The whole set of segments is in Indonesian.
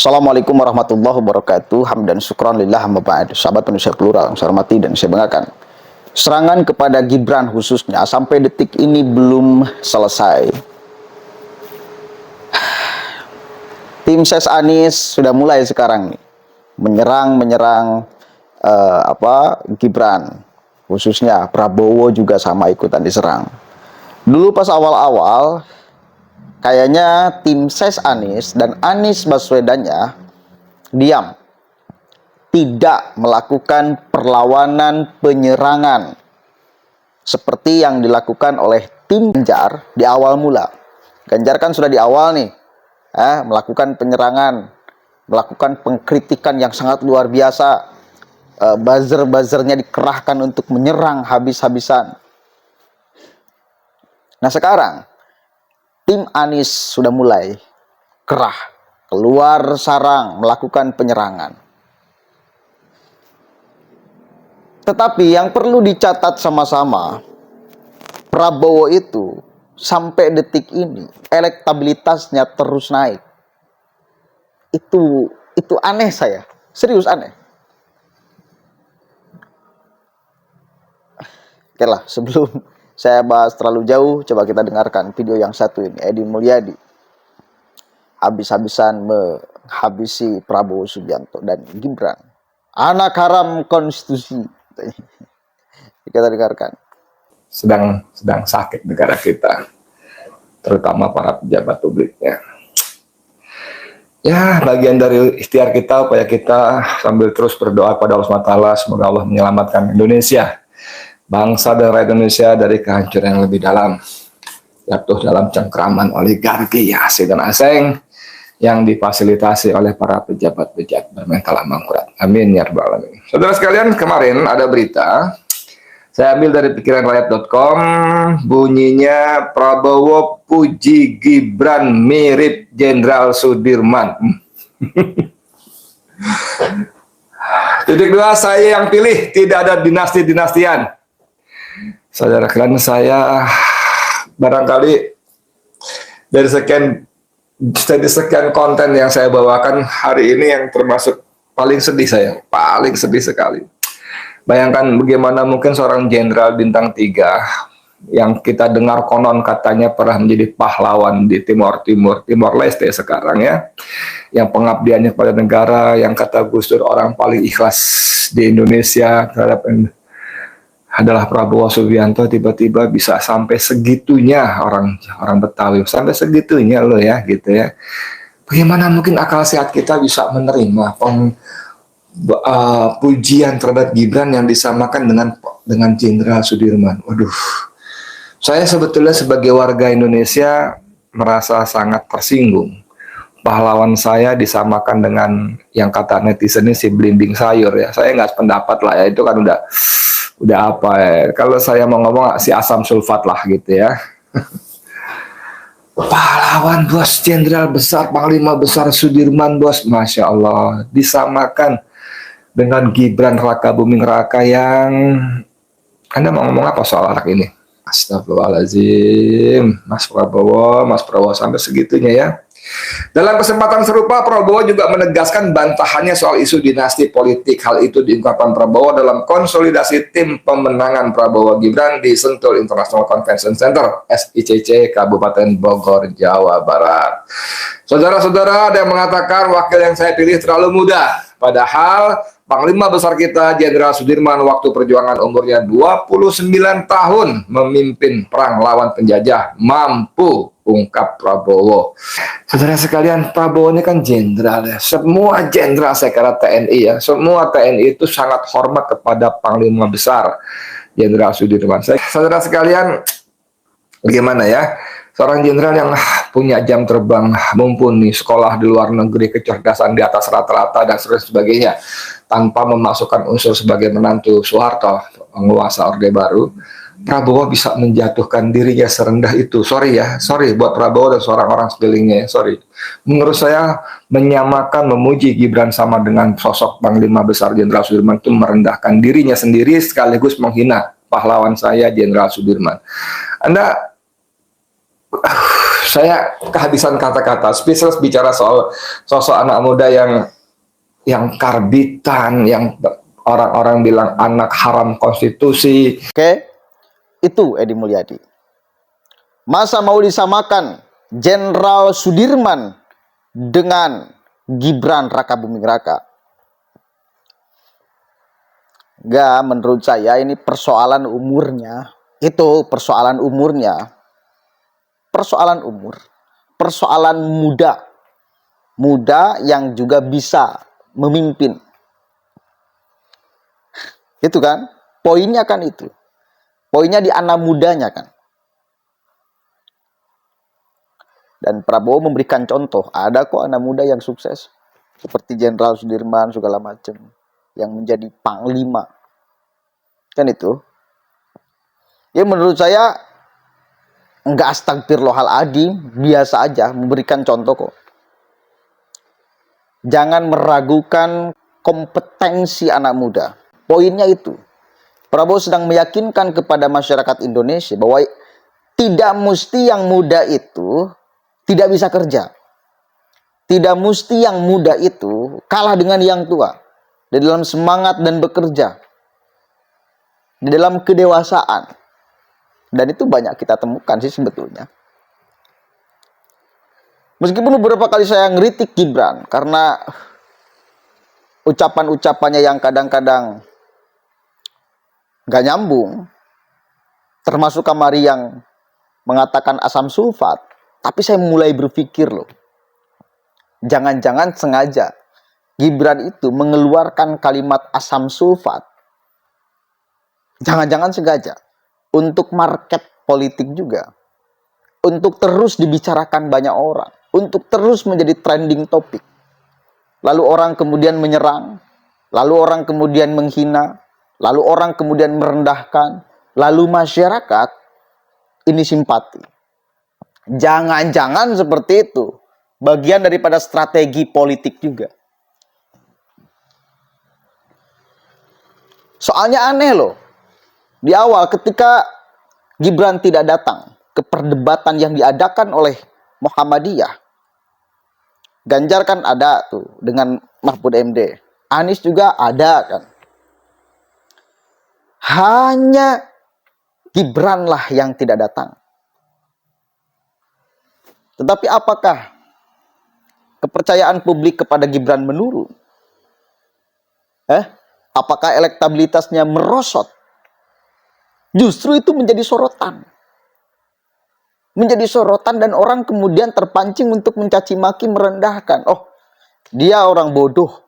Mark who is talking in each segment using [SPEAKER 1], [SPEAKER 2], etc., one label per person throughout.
[SPEAKER 1] Assalamualaikum warahmatullahi wabarakatuh. Hamdan syukran lillah amma ba'd. Sahabat Indonesia Plural yang saya hormati dan saya banggakan. Serangan kepada Gibran khususnya sampai detik ini belum selesai. Tim Ses Anies sudah mulai sekarang nih menyerang Gibran, khususnya Prabowo juga sama ikutan diserang. Dulu pas awal-awal kayaknya tim Ses Anies dan Anies Baswedannya diam, tidak melakukan perlawanan penyerangan seperti yang dilakukan oleh tim Ganjar di awal mula. Ganjar kan sudah di awal nih melakukan penyerangan, melakukan pengkritikan yang sangat luar biasa. Buzzer-buzzernya dikerahkan untuk menyerang habis-habisan. Nah sekarang tim Anies sudah mulai kerah, keluar sarang, melakukan penyerangan. Tetapi yang perlu dicatat sama-sama, Prabowo itu sampai detik ini elektabilitasnya terus naik. Itu aneh saya, serius aneh. Oke lah, sebelum saya bahas terlalu jauh, coba kita dengarkan video yang satu ini. Edi Mulyadi habis-habisan menghabisi Prabowo Subianto dan Gibran. Anak haram konstitusi. Kita dengarkan.
[SPEAKER 2] Sedang sakit negara kita, terutama para pejabat publiknya. Ya, bagian dari ikhtiar kita, upaya kita sambil terus berdoa pada Allah SWT, semoga Allah menyelamatkan Indonesia, bangsa dan rakyat Indonesia dari kehancuran yang lebih dalam, jatuh dalam cengkraman oligarki asing dan asing yang difasilitasi oleh para pejabat-pejabat bermental mangkurat. Amin ya rabbal alamin. Saudara sekalian, kemarin ada berita, saya ambil dari pikiranrakyat.com, bunyinya Prabowo puji Gibran mirip Jenderal Sudirman. Titik dua, saya yang pilih, tidak ada dinasti-dinastian. Saudara kalian, saya barangkali dari sekian konten yang saya bawakan hari ini yang termasuk paling sedih saya, paling sedih sekali. Bayangkan bagaimana mungkin seorang jenderal bintang 3 yang kita dengar konon katanya pernah menjadi pahlawan di Timor Leste sekarang ya, yang pengabdiannya kepada negara, yang kata Gus Dur orang paling ikhlas di Indonesia terhadap adalah Prabowo Subianto, tiba-tiba bisa sampai segitunya orang Betawi, sampai segitunya loh ya gitu ya. Bagaimana mungkin akal sehat kita bisa menerima pujian terhadap Gibran yang disamakan dengan Jenderal Sudirman? Waduh, saya sebetulnya sebagai warga Indonesia merasa sangat tersinggung. Pahlawan saya disamakan dengan yang kata netizen ini si belimbing sayur ya. Saya nggak sependapat lah ya, itu kan udah apa ya, kalau saya mau ngomong si asam sulfat lah gitu ya. Pahlawan bos, jenderal besar, panglima besar Sudirman bos, Masya Allah, disamakan dengan Gibran Raka Buming Raka yang Anda mau ngomong apa soal anak ini? Astagfirullahaladzim, Mas Prabowo sampai segitunya ya. Dalam kesempatan serupa, Prabowo juga menegaskan bantahannya soal isu dinasti politik. Hal itu diungkapkan Prabowo dalam konsolidasi tim pemenangan Prabowo Gibran di Sentul International Convention Center, SICC, Kabupaten Bogor, Jawa Barat. Saudara-saudara, ada yang mengatakan wakil yang saya pilih terlalu muda. Padahal Panglima besar kita, Jenderal Sudirman, waktu perjuangan umurnya 29 tahun, memimpin perang lawan penjajah, mampu, ungkap Prabowo. Saudara sekalian, Prabowo ini kan jenderal ya. Semua jenderal saya kira TNI ya. Semua TNI itu sangat hormat kepada Panglima besar Jenderal Sudirman. Saudara sekalian, bagaimana ya? Seorang jenderal yang punya jam terbang mumpuni, sekolah di luar negeri, kecerdasan di atas rata-rata dan sebagainya, tanpa memasukkan unsur sebagai menantu Soeharto, penguasa Orde Baru, Prabowo bisa menjatuhkan dirinya serendah itu. Sorry buat Prabowo dan orang-orang sekelilingnya, sorry. Menurut saya menyamakan, memuji Gibran sama dengan sosok Panglima besar Jenderal Sudirman itu merendahkan dirinya sendiri sekaligus menghina pahlawan saya Jenderal Sudirman. Saya kehabisan kata-kata. Spesialis bicara soal sosok anak muda yang karbitan, yang orang-orang bilang anak haram konstitusi.
[SPEAKER 1] Oke, itu Edi Mulyadi. Masa mau disamakan Jenderal Sudirman dengan Gibran Rakabuming Raka? Enggak, menurut saya ini persoalan umurnya. Itu persoalan umurnya. Persoalan umur. Persoalan muda. Muda yang juga bisa memimpin. Itu kan? Poinnya kan itu. Poinnya di anak mudanya kan. Dan Prabowo memberikan contoh. Ada kok anak muda yang sukses. Seperti Jenderal Sudirman segala macam. Yang menjadi panglima. Kan itu. Ya menurut saya enggak astagfirullahaladzim, biasa aja memberikan contoh kok. Jangan meragukan kompetensi anak muda. Poinnya itu. Prabowo sedang meyakinkan kepada masyarakat Indonesia bahwa tidak mesti yang muda itu tidak bisa kerja. Tidak mesti yang muda itu kalah dengan yang tua. Di dalam semangat dan bekerja. Di dalam kedewasaan. Dan itu banyak kita temukan sih sebetulnya. Meskipun beberapa kali saya ngeritik Gibran karena ucapan-ucapannya yang kadang-kadang gak nyambung. Termasuk kamari yang mengatakan asam sulfat. Tapi saya mulai berpikir loh. Jangan-jangan sengaja Gibran itu mengeluarkan kalimat asam sulfat. Jangan-jangan sengaja. Untuk market politik juga. Untuk terus dibicarakan banyak orang. Untuk terus menjadi trending topik. Lalu orang kemudian menyerang. Lalu orang kemudian menghina. Lalu orang kemudian merendahkan. Lalu masyarakat ini simpati. Jangan-jangan seperti itu. Bagian daripada strategi politik juga. Soalnya aneh loh. Di awal ketika Gibran tidak datang ke perdebatan yang diadakan oleh Muhammadiyah. Ganjar kan ada tuh dengan Mahfud MD. Anies juga ada kan. Hanya Gibran lah yang tidak datang. Tetapi apakah kepercayaan publik kepada Gibran menurun? Apakah elektabilitasnya merosot? Justru itu menjadi sorotan. Menjadi sorotan dan orang kemudian terpancing untuk mencaci maki, merendahkan. Oh, dia orang bodoh.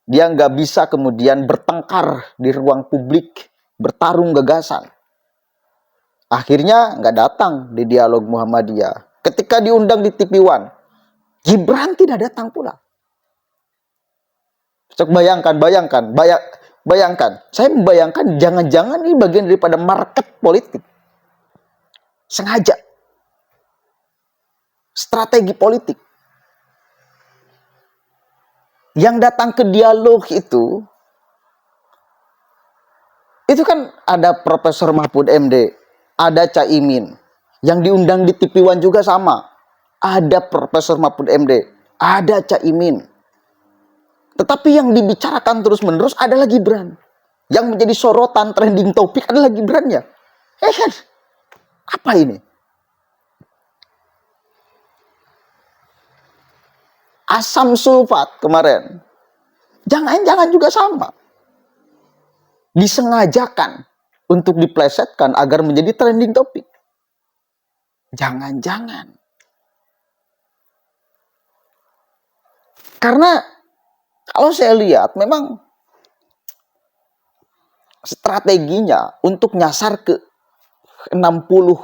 [SPEAKER 1] Dia nggak bisa kemudian bertengkar di ruang publik, bertarung gagasan. Akhirnya nggak datang di dialog Muhammadiyah. Ketika diundang di TV One, Gibran tidak datang pula. Bayangkan. Saya membayangkan jangan-jangan ini bagian daripada market politik. Sengaja. Strategi politik. Yang datang ke dialog itu kan ada Profesor Mahfud MD, ada Caimin. Yang diundang di TV One juga sama. Ada Profesor Mahfud MD, ada Caimin. Tetapi yang dibicarakan terus-menerus adalah Gibran. Yang menjadi sorotan trending topik adalah Gibrannya. Kan? Apa ini? Asam sulfat kemarin. Jangan-jangan juga sama. Disengajakan untuk diplesetkan agar menjadi trending topik. Jangan-jangan. Karena kalau saya lihat memang strateginya untuk nyasar ke 60%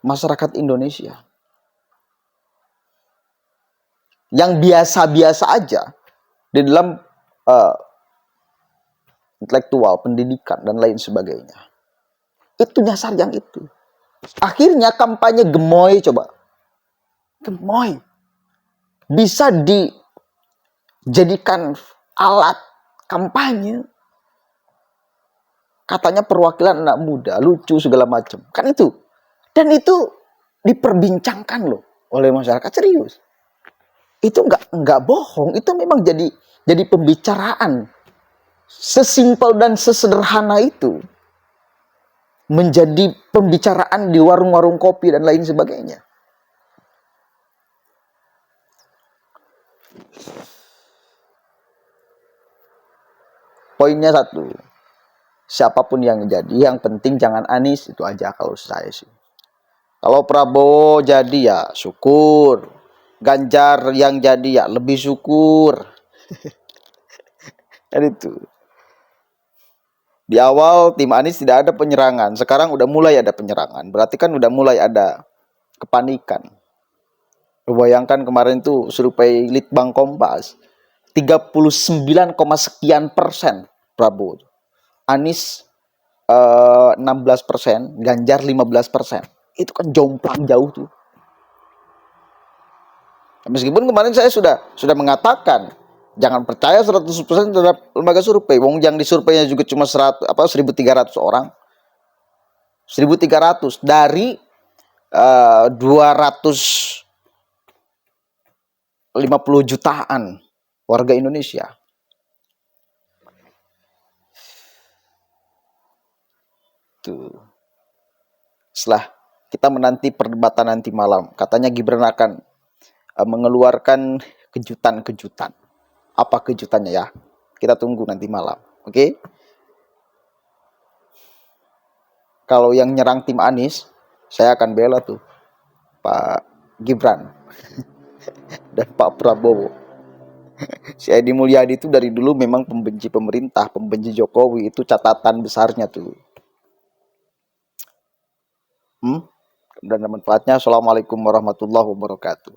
[SPEAKER 1] masyarakat Indonesia. Yang biasa-biasa aja di dalam intelektual, pendidikan, dan lain sebagainya. Itu nyasar yang itu. Akhirnya kampanye gemoy coba. Gemoy. Bisa dijadikan alat kampanye. Katanya perwakilan anak muda, lucu segala macam. Kan itu. Dan itu diperbincangkan loh oleh masyarakat, serius. Itu nggak bohong, itu memang jadi pembicaraan. Sesimpel dan sesederhana itu menjadi pembicaraan di warung-warung kopi dan lain sebagainya. Poinnya satu, siapapun yang jadi, yang penting jangan Anies, itu aja kalau saya sih. Kalau Prabowo jadi ya syukur, Ganjar yang jadi ya lebih syukur. Dan itu. Di awal tim Anies tidak ada penyerangan, sekarang udah mulai ada penyerangan. Berarti kan udah mulai ada kepanikan. Bayangkan kemarin tuh survei Litbang Kompas, 39, sekian% Prabowo. Anies 16%, Ganjar 15%. Itu kan jomplang jauh tuh. Meskipun kemarin saya sudah mengatakan jangan percaya 100% terhadap lembaga survei. Wong yang disurveinya juga cuma 100 1.300 orang. 1.300 dari 250 jutaan warga Indonesia. Tuh. Setelah kita menanti perdebatan nanti malam, katanya Gibran akan mengeluarkan kejutan-kejutan. Apa kejutannya ya? Kita tunggu nanti malam. Oke? Kalau yang nyerang tim Anies, saya akan bela tuh Pak Gibran dan Pak Prabowo. Si Edi Mulyadi itu dari dulu memang pembenci pemerintah, pembenci Jokowi, itu catatan besarnya tuh. Dan manfaatnya. Assalamualaikum warahmatullahi wabarakatuh.